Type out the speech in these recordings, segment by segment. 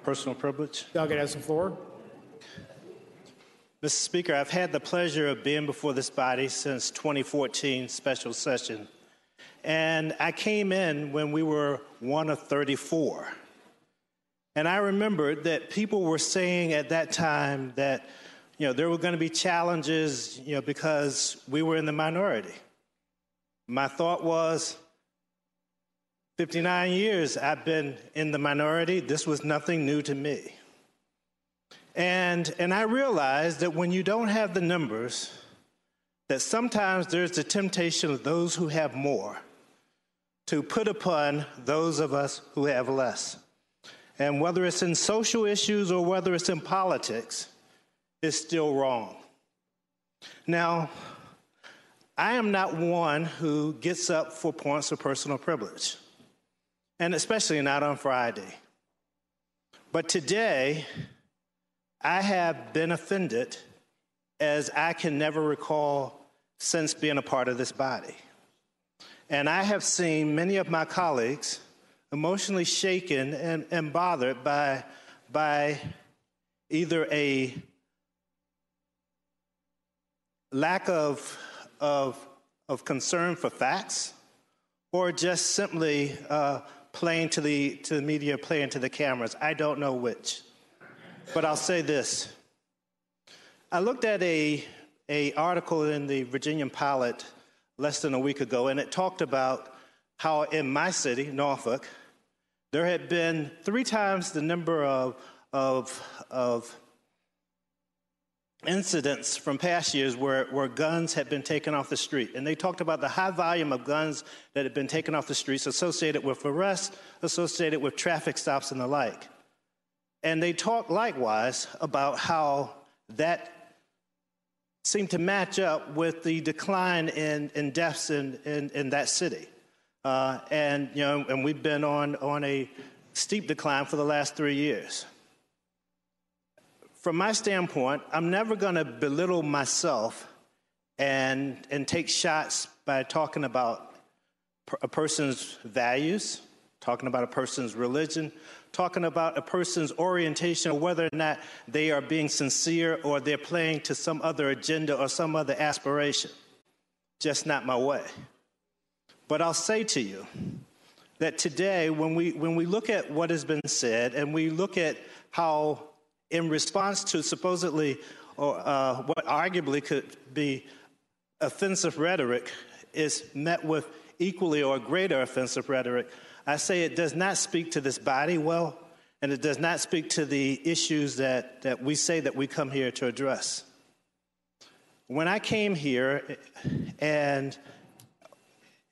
personal privilege. Delegate has the floor. Mr. Speaker, I've had the pleasure of being before this body since 2014 special session. And I came in when we were one of 34. And I remembered that people were saying at that time that, there were going to be challenges, because we were in the minority. My thought was, 59 years I've been in the minority. This was nothing new to me. And I realized that when you don't have the numbers, that sometimes there's the temptation of those who have more to put upon those of us who have less. And whether it's in social issues or whether it's in politics, it's still wrong. Now, I am not one who gets up for points of personal privilege, and especially not on Friday. But today, I have been offended as I can never recall since being a part of this body. And I have seen many of my colleagues emotionally shaken and bothered by either a lack of concern for facts or just simply playing to the media, playing to the cameras. I don't know which. But I'll say this. I looked at a article in the Virginian Pilot less than a week ago, and it talked about how in my city, Norfolk, there had been 3 times the number of incidents from past years where guns had been taken off the street. And they talked about the high volume of guns that had been taken off the streets associated with arrests, associated with traffic stops and the like. And they talked likewise about how that seemed to match up with the decline in deaths in that city. And we've been on a steep decline for the last 3 years. From my standpoint, I'm never going to belittle myself and take shots by talking about a person's values, talking about a person's religion, talking about a person's orientation, or whether or not they are being sincere or they're playing to some other agenda or some other aspiration. Just not my way. But I'll say to you that today, when we look at what has been said and we look at how, in response to supposedly or what arguably could be offensive rhetoric, is met with equally or greater offensive rhetoric, I say it does not speak to this body well, and it does not speak to the issues that we say that we come here to address. When I came here and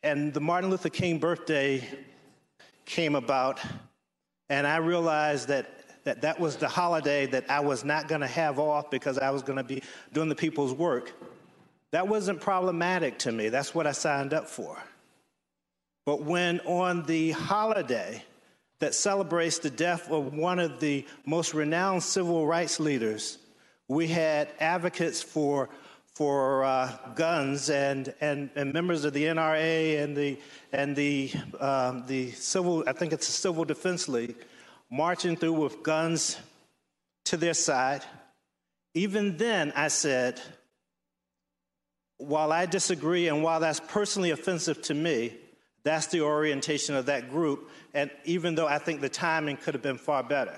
the Martin Luther King birthday came about, and I realized that was the holiday that I was not going to have off because I was going to be doing the people's work, that wasn't problematic to me. That's what I signed up for. But when on the holiday that celebrates the death of one of the most renowned civil rights leaders, we had advocates for guns and members of the NRA and the civil, I think it's the Civil Defense League, marching through with guns to their side. Even then, I said, while I disagree and while that's personally offensive to me, that's the orientation of that group, and even though I think the timing could have been far better.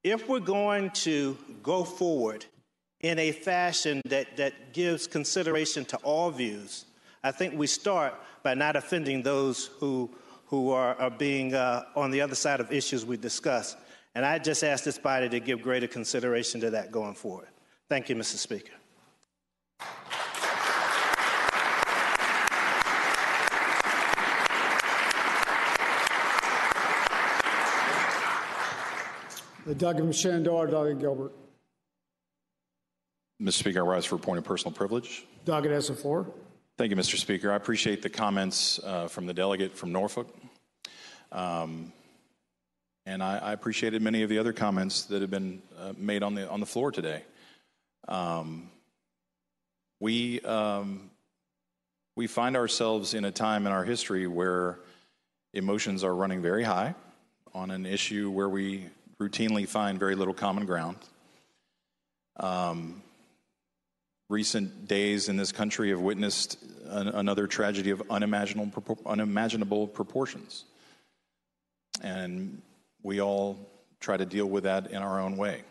If we're going to go forward in a fashion that gives consideration to all views, I think we start by not offending those who are being on the other side of issues we discuss. And I just ask this body to give greater consideration to that going forward. Thank you, Mr. Speaker. The delegate from Shenandoah, Delegate Gilbert. Mr. Speaker, I rise for a point of personal privilege. Delegate has the floor. Thank you, Mr. Speaker. I appreciate the comments from the delegate from Norfolk. And I appreciated many of the other comments that have been made on the floor today. We find ourselves in a time in our history where emotions are running very high. on an issue where we routinely find very little common ground. Recent days in this country have witnessed another tragedy of unimaginable proportions. And we all try to deal with that in our own way.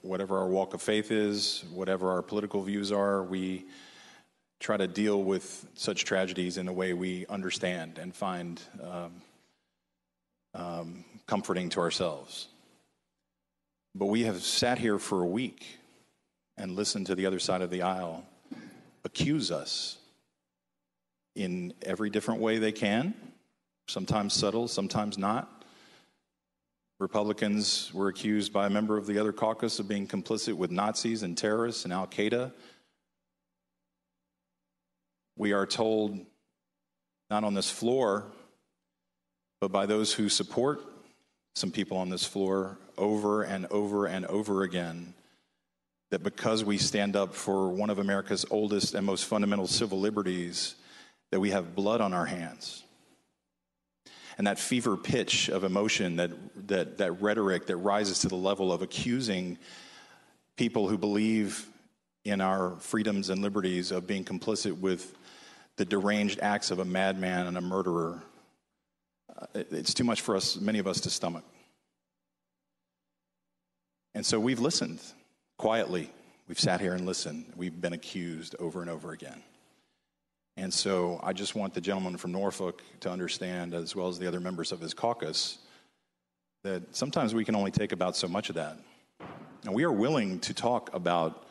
Whatever our walk of faith is, whatever our political views are, we try to deal with such tragedies in a way we understand and find comforting to ourselves. But we have sat here for a week and listened to the other side of the aisle accuse us in every different way they can, sometimes subtle, sometimes not. Republicans were accused by a member of the other caucus of being complicit with Nazis and terrorists and Al-Qaeda. We are told, not on this floor, but by those who support some people on this floor over and over and over again, that because we stand up for one of America's oldest and most fundamental civil liberties, that we have blood on our hands. And that fever pitch of emotion, that rhetoric that rises to the level of accusing people who believe in our freedoms and liberties of being complicit with the deranged acts of a madman and a murderer, it's too much for us, many of us, to stomach. And so we've listened quietly. We've sat here and listened. We've been accused over and over again. And so I just want the gentleman from Norfolk to understand, as well as the other members of his caucus, that sometimes we can only take about so much of that. And we are willing to talk about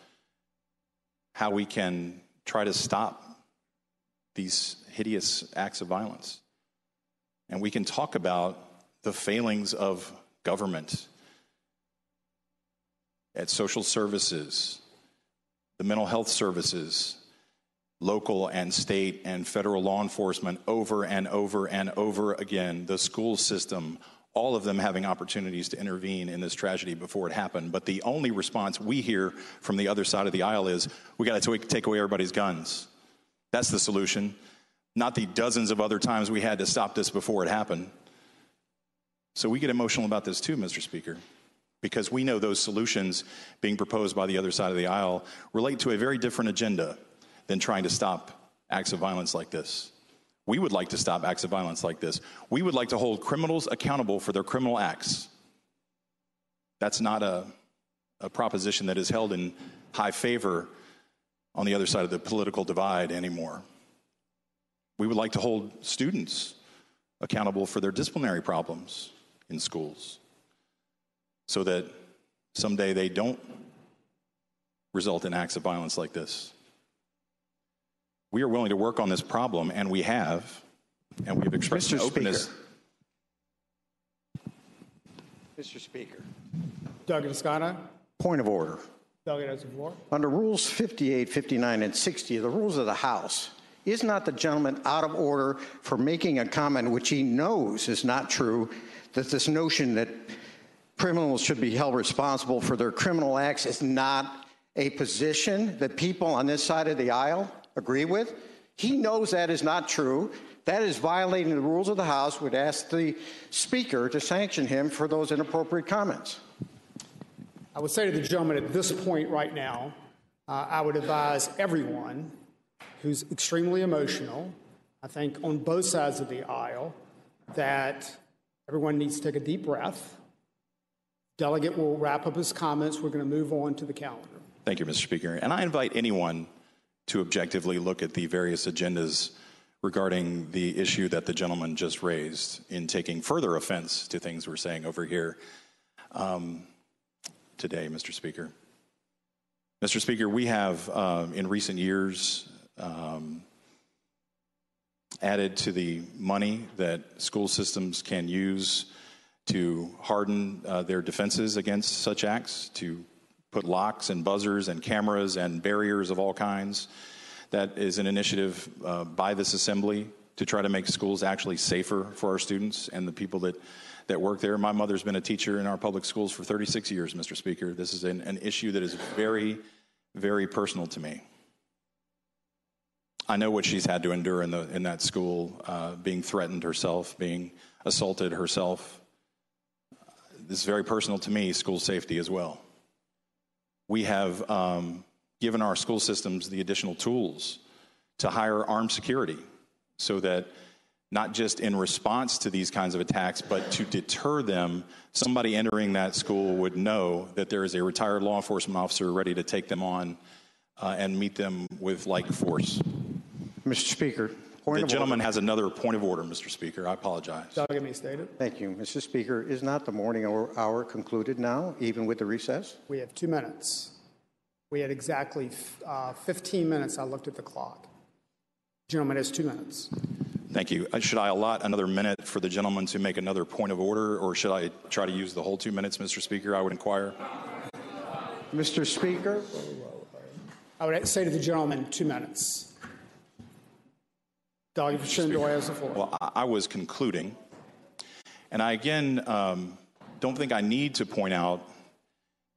how we can try to stop these hideous acts of violence. And we can talk about the failings of government at social services, the mental health services, local and state and federal law enforcement, over and over and over again, the school system, all of them having opportunities to intervene in this tragedy before it happened. But the only response we hear from the other side of the aisle is, we got to take away everybody's guns. That's the solution, not the dozens of other times we had to stop this before it happened. So we get emotional about this too, Mr. Speaker, because we know those solutions being proposed by the other side of the aisle relate to a very different agenda than trying to stop acts of violence like this. We would like to stop acts of violence like this. We would like to hold criminals accountable for their criminal acts. That's not a proposition that is held in high favor on the other side of the political divide anymore. We would like to hold students accountable for their disciplinary problems in schools, so that someday they don't result in acts of violence like this. We are willing to work on this problem, and we have, and we've expressed an openness. Mr. Speaker. Delegate Escano. Point of order. Delegate has the floor. Under Rules 58, 59, and 60 of the Rules of the House, is not the gentleman out of order for making a comment which he knows is not true, that this notion that criminals should be held responsible for their criminal acts is not a position that people on this side of the aisle agree with? He knows that is not true. That is violating the rules of the House. Would ask the Speaker to sanction him for those inappropriate comments. I would say to the gentleman at this point right now, I would advise everyone who's extremely emotional, I think on both sides of the aisle, that everyone needs to take a deep breath. Delegate will wrap up his comments. We're going to move on to the calendar. Thank you, Mr. Speaker. And I invite anyone to objectively look at the various agendas regarding the issue that the gentleman just raised, in taking further offense to things we're saying over here today, Mr. Speaker. Mr. Speaker, we have in recent years added to the money that school systems can use to harden their defenses against such acts, to put locks and buzzers and cameras and barriers of all kinds. That is an initiative by this assembly to try to make schools actually safer for our students and the people that work there. My mother's been a teacher in our public schools for 36 years, Mr. Speaker. This is an issue that is very, very personal to me. I know what she's had to endure in that school, being threatened herself, being assaulted herself. This is very personal to me, school safety as well. We have given our school systems the additional tools to hire armed security so that not just in response to these kinds of attacks, but to deter them, somebody entering that school would know that there is a retired law enforcement officer ready to take them on and meet them with like force. Mr. Speaker, The gentleman has another point of order, Mr. Speaker. I apologize. Let me state it. Thank you. Mr. Speaker, is not the morning hour concluded now, even with the recess? We have 2 minutes. We had exactly 15 minutes. I looked at the clock. Gentleman has 2 minutes. Thank you. Should I allot another minute for the gentleman to make another point of order, or should I try to use the whole 2 minutes, Mr. Speaker? I would inquire. Mr. Speaker? I would say to the gentleman, 2 minutes. Delegate Shenandoah has the floor. Well, I was concluding, and I again don't think I need to point out,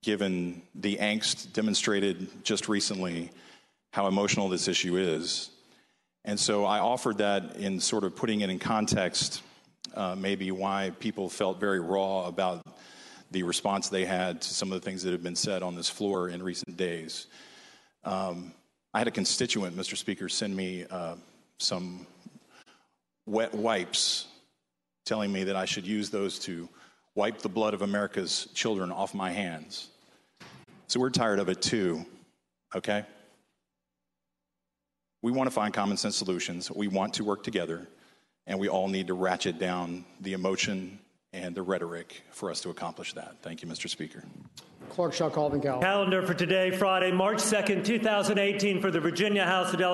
given the angst demonstrated just recently, how emotional this issue is. And so I offered that in sort of putting it in context, maybe why people felt very raw about the response they had to some of the things that have been said on this floor in recent days. I had a constituent, Mr. Speaker, send me some wet wipes telling me that I should use those to wipe the blood of America's children off my hands. So we're tired of it too, okay? We want to find common sense solutions. We want to work together, and we all need to ratchet down the emotion and the rhetoric for us to accomplish that. Thank you, Mr. Speaker. Clerk shall call the calendar. Calendar for today, Friday, March 2nd, 2018, for the Virginia House of Delegates.